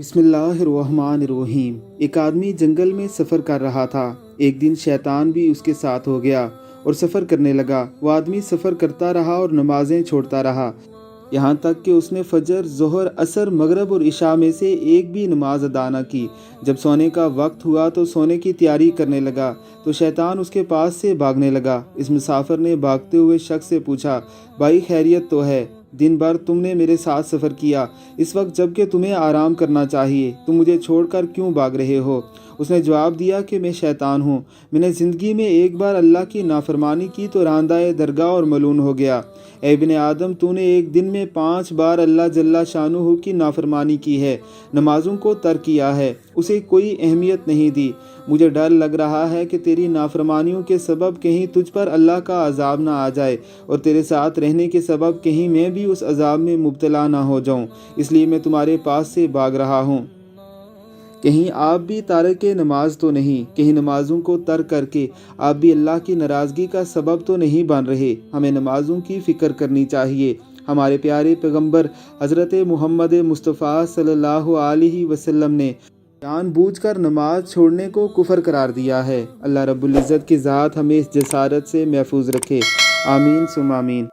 बिस्मिल्लाहिर्रहमानिर्रहीम। एक आदमी जंगल में सफ़र कर रहा था। एक दिन शैतान भी उसके साथ हो गया और सफ़र करने लगा। वो आदमी सफ़र करता रहा और नमाज़ें छोड़ता रहा, यहाँ तक कि उसने फजर, ज़ोहर, असर, मगरब और इशा में से एक भी नमाज अदा न की। जब सोने का वक्त हुआ तो सोने की तैयारी करने लगा तो शैतान उसके पास से भागने लगा। इस मुसाफिर ने भागते हुए शख्स से पूछा, भाई खैरियत तो है? दिन भर तुमने मेरे साथ सफ़र किया, इस वक्त जबकि तुम्हें आराम करना चाहिए, तुम मुझे छोड़कर क्यों भाग रहे हो? उसने जवाब दिया कि मैं शैतान हूँ। मैंने ज़िंदगी में एक बार अल्लाह की नाफरमानी की तो रांदाए दरगाह और मलून हो गया। ऐ इब्ने आदम, तूने एक दिन में 5 बार अल्लाह जल्ला शानुहू की नाफरमानी की है, नमाजों को तर्क किया है, उसे कोई अहमियत नहीं दी। मुझे डर लग रहा है कि तेरी नाफरमानियों के सबब कहीं तुझ पर अल्लाह का अजाब ना आ जाए और तेरे साथ रहने के सबब कहीं मैं भी उस अजाब में मुब्तला ना हो जाऊं, इसलिए मैं तुम्हारे पास से भाग रहा हूं। कहीं आप भी तारके नमाज तो नहीं, कहीं नमाजों को तर्क करके आप भी अल्लाह की नाराज़गी का सबब तो नहीं बन रहे। हमें नमाजों की फ़िक्र करनी चाहिए। हमारे प्यारे पैगंबर हज़रत मोहम्मद मुस्तफ़ा सल्लल्लाहु अलैहि वसल्लम ने जानबूझकर नमाज छोड़ने को कुफर करार दिया है। अल्लाह रब्बुल इज़्ज़त की ज़ात हमें इस जसारत से महफूज रखे। आमीन सुम आमीन।